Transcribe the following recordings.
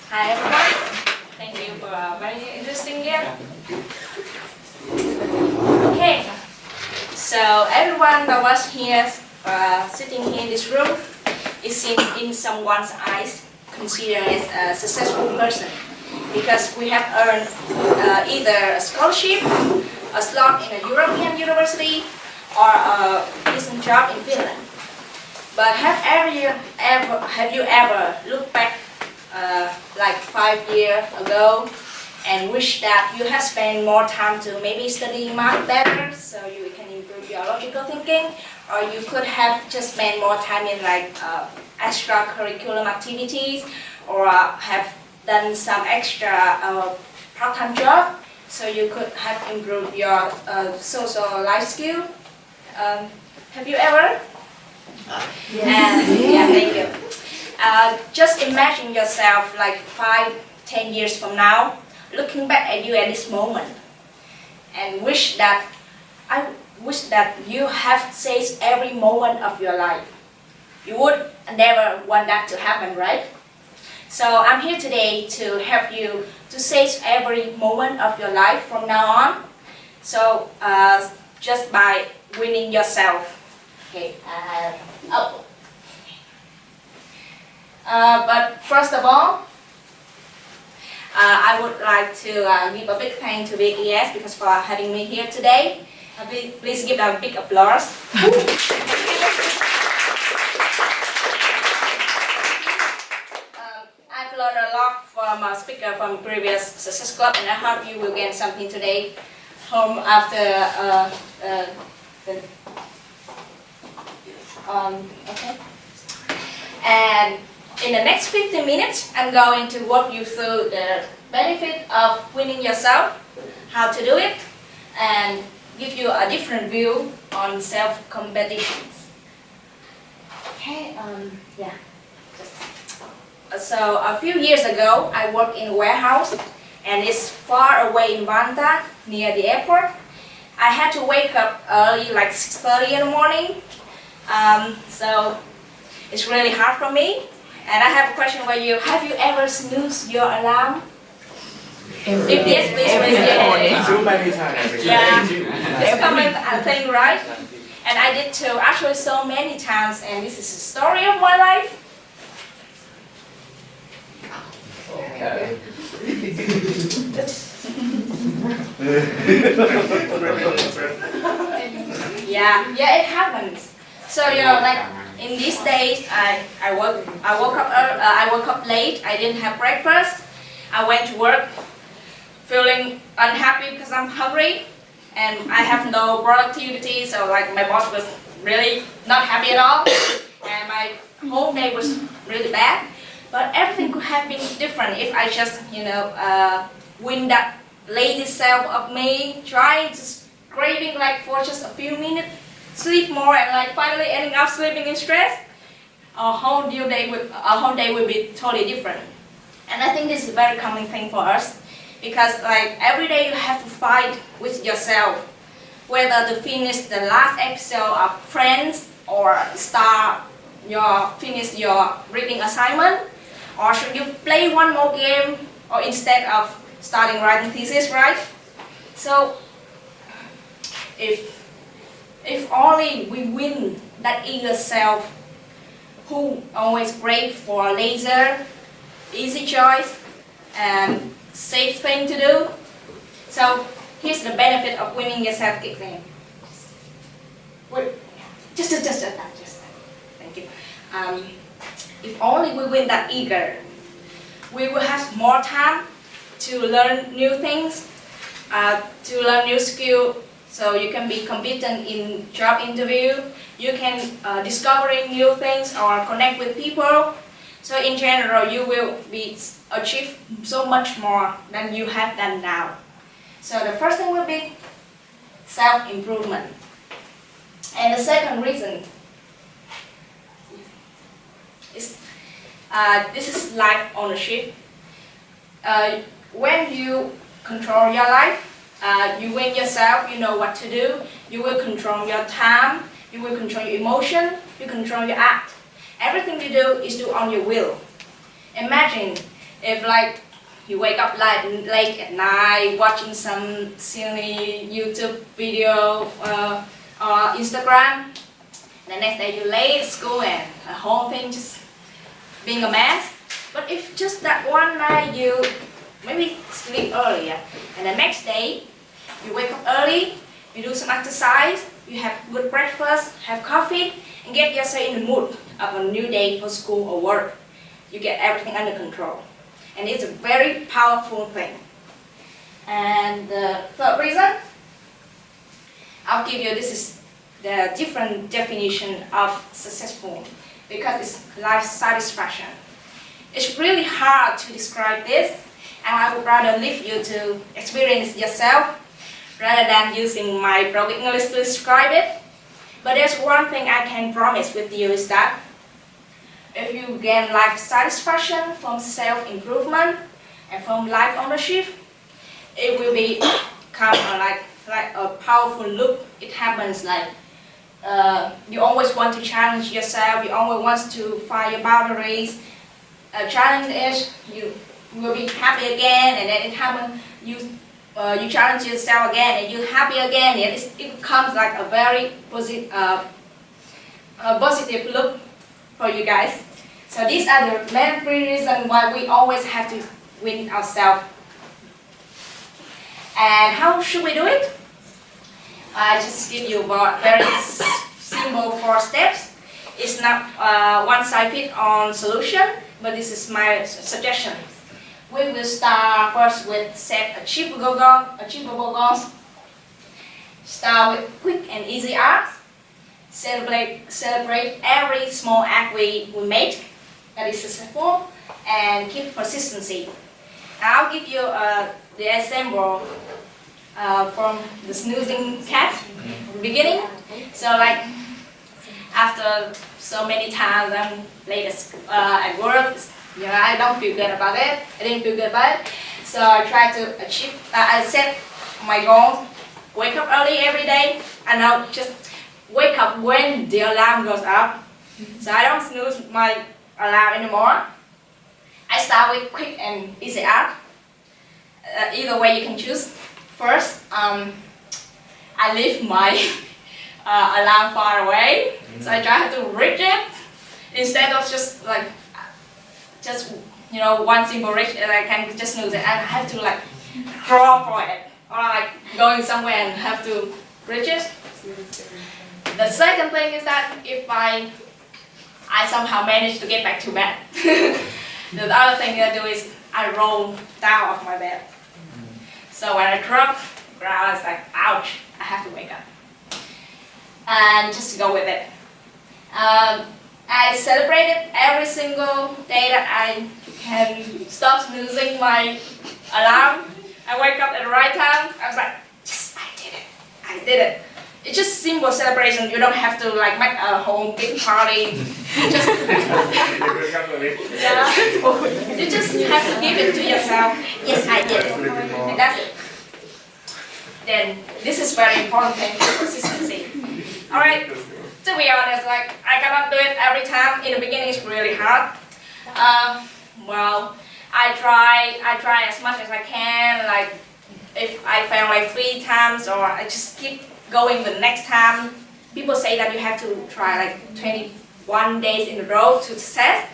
Hi everyone. Thank you for a very interesting game. Okay, so everyone that was here, sitting here in this room, is in someone's eyes considered as a successful person because we have earned either a scholarship, a slot in a European university, or a decent job in Finland. But have you ever looked back like 5 years ago and wish that you had spent more time to maybe study math better so you can improve your logical thinking, or you could have just spent more time in like extracurricular activities, or have done some extra part-time job so you could have improved your social life skill. Have you ever? Yes. Yeah, thank you. Just imagine yourself like 5-10 years from now, looking back at you at this moment, and I wish that you have seized every moment of your life. You would never want that to happen, right? So I'm here today to help you to seize every moment of your life from now on. So just by winning yourself. Okay. But first of all, I would like to give a big thank to Big ES because for having me here today. Please give them a big applause. I've learned a lot from a speaker from previous Success Club, and I hope you will gain something today home after okay. And in the next 15 minutes, I'm going to walk you through the benefit of winning yourself, how to do it, and give you a different view on self-competitions. Okay, yeah. So a few years ago, I worked in a warehouse, and it's far away in Vantaa, near the airport. I had to wake up early, like 6:30 in the morning. So it's really hard for me. And I have a question for you. Have you ever snoozed your alarm? If yes, please raise your hand. Too many times. Yeah, it's common thing, right? And I did too, actually so many times, and this is the story of my life. Okay. Yeah, it happens. So like in these days, I woke up late. I didn't have breakfast. I went to work feeling unhappy because I'm hungry, and I have no productivity. So like my boss was really not happy at all, and my whole day was really bad. But everything could have been different if I just win that lazy self of me, trying just craving like for just a few minutes. Sleep more and like finally ending up sleeping in stress, our whole day will be totally different. And I think this is a very common thing for us because like every day you have to fight with yourself, whether to finish the last episode of Friends or finish your reading assignment, or should you play one more game, or instead of starting writing thesis, right? So if only we win that eager self who always brave for laser, easy choice, and safe thing to do. So here's the benefit of winning yourself kicks in. Just thank you. If only we win that eager, we will have more time to learn new things, to learn new skills. So you can be competent in job interview, you can discovering new things or connect with people. So in general, you will achieve so much more than you have done now. So the first thing will be self-improvement. And the second reason is this is life ownership. When you control your life, you win yourself, you know what to do, you will control your time, you will control your emotion, you control your act. Everything you do is do on your will. Imagine If like you wake up late at night watching some silly YouTube video or Instagram, the next day you're late at school and the whole thing just being a mess. But if just that one night you maybe sleep earlier and the next day you wake up early, you do some exercise, you have good breakfast, have coffee, and get yourself in the mood of a new day for school or work. You get everything under control. And it's a very powerful thing. And the third reason, I'll give you, this is the different definition of successful, because it's life satisfaction. It's really hard to describe this, and I would rather leave you to experience yourself rather than using my broken English to describe it. But there's one thing I can promise with you is that if you gain life satisfaction from self-improvement and from life ownership, it will become like a powerful loop. It happens like you always want to challenge yourself, you always want to find your boundaries. Challenge is you will be happy again, and then it happens you challenge yourself again and you're happy again, and it becomes like a very positive loop for you guys. So these are the main three reasons why we always have to win ourselves. And how should we do it? I just give you very simple 4 steps. It's not one size fits all solution, but this is my suggestion. We will start first with set achievable goals. Start with quick and easy acts. Celebrate every small act we make that is successful, and keep persistency. I'll give you the example from the snoozing cat in the beginning. So like after so many times I'm late at work, I don't feel good about it. I didn't feel good about it. So I try to achieve, I set my goal, wake up early every day, and I'll just wake up when the alarm goes up. So I don't snooze my alarm anymore. I start with quick and easy act. Either way you can choose. First, I leave my alarm far away. So I try to reach it instead of just one simple reach, and I can just snooze it. And I have to like crawl for it, or like going somewhere and have to reach it. The second thing is that if I somehow manage to get back to bed, the other thing I do is I roll down off my bed. So when I drop the ground, it's like, ouch, I have to wake up. And just to go with it. I celebrated every single day that I can stop snoozing my alarm. I wake up at the right time. I was like, yes, I did it. It's just simple celebration. You don't have to like make a whole big party. Just you just have to give it to yourself. Yes, I did it, and that's it. Then this is very important thing, consistency. All right. To be honest, like I cannot do it every time. In the beginning, it's really hard. Well, I try as much as I can. Like if I fail like 3 times, or I just keep going the next time. People say that you have to try like 21 days in a row to success.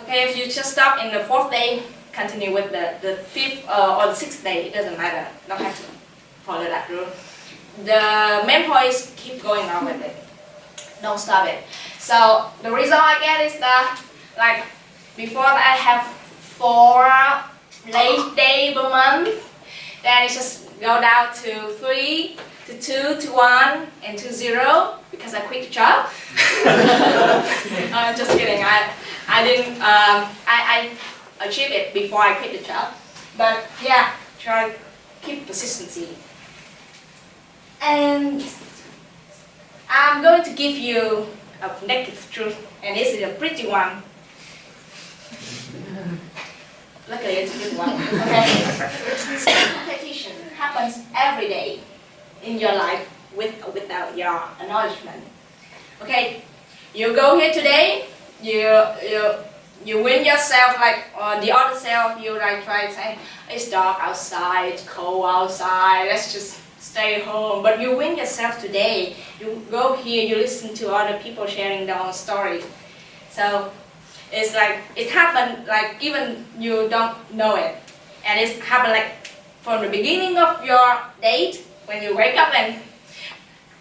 Okay, if you just stop in the 4th day, continue with the 5th or the 6th day. It doesn't matter. Don't have to follow that rule. The main point is keep going on with it. Don't stop it. So the result I get is that like before I have 4 late days per month, then it just go down to 3, to 2, to 1, and to 0 because I quit the job. Just kidding. I didn't. I achieved it before I quit the job. But yeah, try to keep consistency. And I'm going to give you a negative truth, and this is a pretty one. Luckily, it's a good one. Okay. Competition happens every day in your life with or without your acknowledgement. Okay, you go here today. You you win yourself, like the other self, you like try to say, it's dark outside, it's cold outside, let's just stay home. But you win yourself today. You go here, you listen to other people sharing their own story. So it's like, it happened like even you don't know it. And it happened like from the beginning of your date, when you wake up and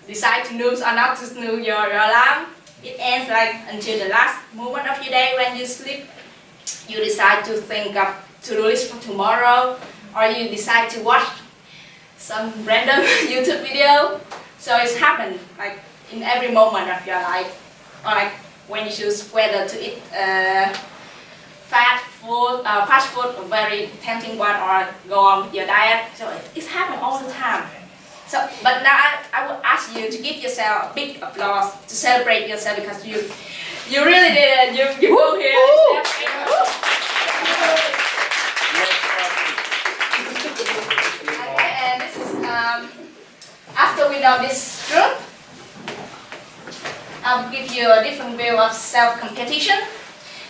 decide to snooze or not to snooze your alarm. It ends like until the last moment of your day when you sleep. You decide to think of to-do list for tomorrow, or you decide to watch some random YouTube video. So it's happened like in every moment of your life, or like when you choose whether to eat fast food, a very tempting one, or go on with your diet. So it's happened all the time. So, but now I will ask you to give yourself a big applause to celebrate yourself, because you really did it. You go here. Okay, and this is after we know this group, I'll give you a different view of self-competition.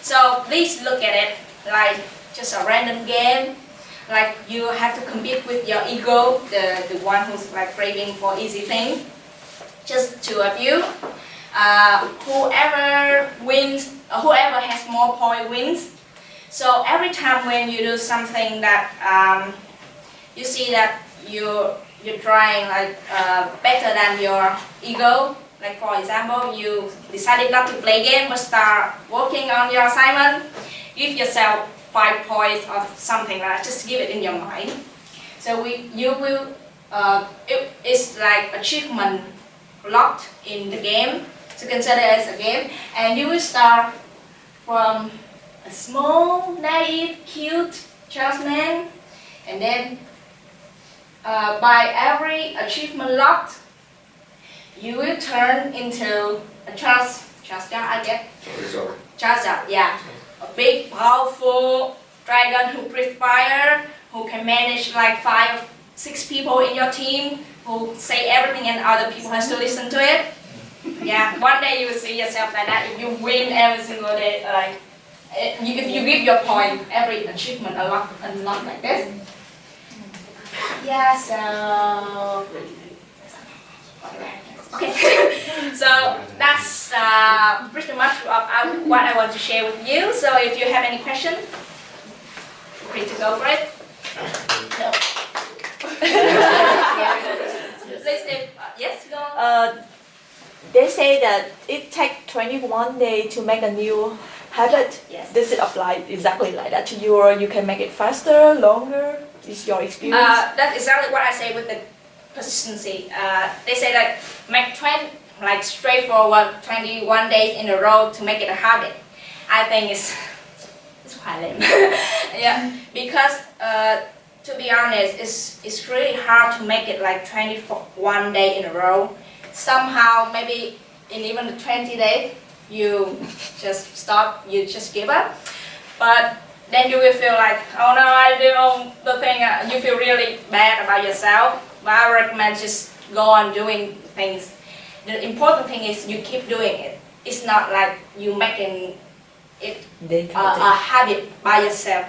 So please look at it like just a random game. Like you have to compete with your ego, the one who's like craving for easy thing. Just two of you. Whoever wins, whoever has more point wins. So every time when you do something that you see that you're trying like better than your ego. Like for example, you decided not to play game but start working on your assignment. Give yourself 5 points or something like that. Just give it in your mind. So it's like achievement locked in the game. So consider it as a game, and you will start from a small, naive, cute salesman, and then by every achievement locked, you will turn into a Charles, I guess. Charles, yeah. A big, powerful dragon who breathes fire, who can manage like 5 or 6 people in your team, who say everything and other people have to listen to it. Yeah, one day you will see yourself like that. If you win every single day, like if you give your point, every achievement unlock like this. Yeah, so okay. So that's pretty much what I want to share with you. So if you have any questions, feel free to go for it. No. Please, yes, go. They say that it takes 21 days to make a new habit. Yes. Does it apply exactly like that to you, or you can make it faster, longer? Is your experience? That's exactly what I say with the consistency. They say that make straightforward 21 days in a row to make it a habit. I think it's quite lame. Yeah, because to be honest, it's really hard to make it like 21 days in a row. Somehow, maybe in even the 20 days, you just stop, you just give up. But then you will feel like, oh no, I do the thing, you feel really bad about yourself. But I recommend just go on doing things. The important thing is you keep doing it. It's not like you making it a habit by yourself,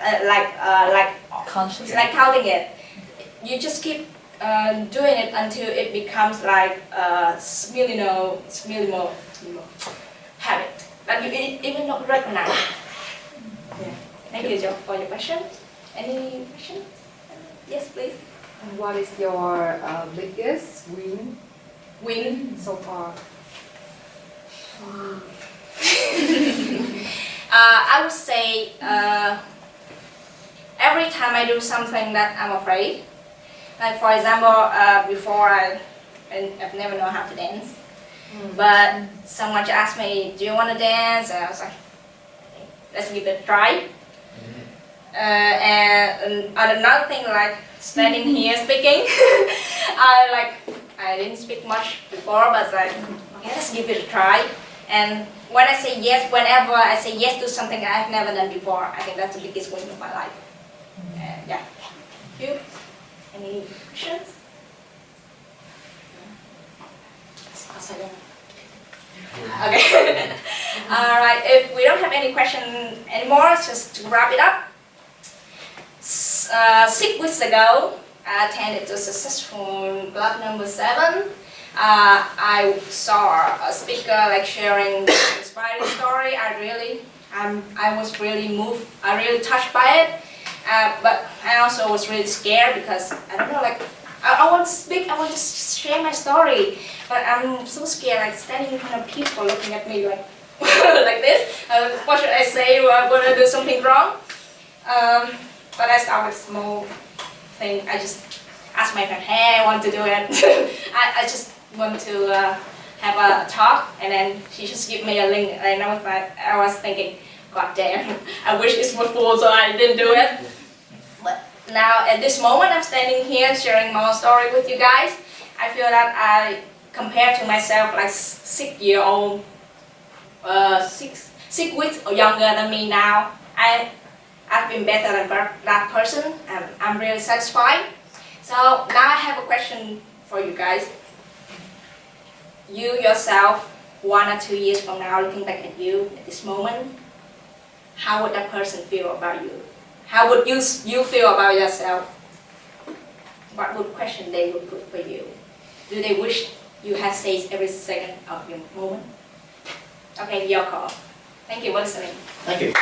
conscious. like counting it. You just keep doing it until it becomes like a small habit that you even not recognize. Yeah. Thank you for your question. Any question? Yes, please. And what is your biggest win so far? I would say every time I do something that I'm afraid. Like for example, before I've never known how to dance, but someone just asked me, "Do you want to dance?" And I was like, "Let's give it a try." And another thing, like standing here speaking, I didn't speak much before, but like, okay, let's give it a try. And when I say yes, whenever I say yes to something I've never done before, I think that's the biggest win of my life. And yeah. Thank you. Any questions? Okay. Alright, if we don't have any question anymore, just to wrap it up. 6 weeks ago, I attended the successful club number 7. I saw a speaker like sharing an inspiring story. I was really moved. I really touched by it. But I also was really scared because I don't know, like I want to speak. I want to share my story, but I'm so scared, like standing in front of people looking at me like like this. What should I say? Would I do something wrong? But I start with small thing. I just asked my friend, hey, I want to do it. I just want to have a talk, and then she just gave me a link, and I was thinking, God damn, I wish it was full, so I didn't do it. But now at this moment, I'm standing here sharing my story with you guys. I feel that I compare to myself like 6-year-old, 6 weeks younger than me now. I've been better than that person, and I'm really satisfied. So now I have a question for you guys. You yourself, 1 or 2 years from now, looking back at you at this moment, how would that person feel about you? How would you feel about yourself? What would question they would put for you? Do they wish you had saved every second of your moment? Okay, your call. Thank you for listening. Thank you.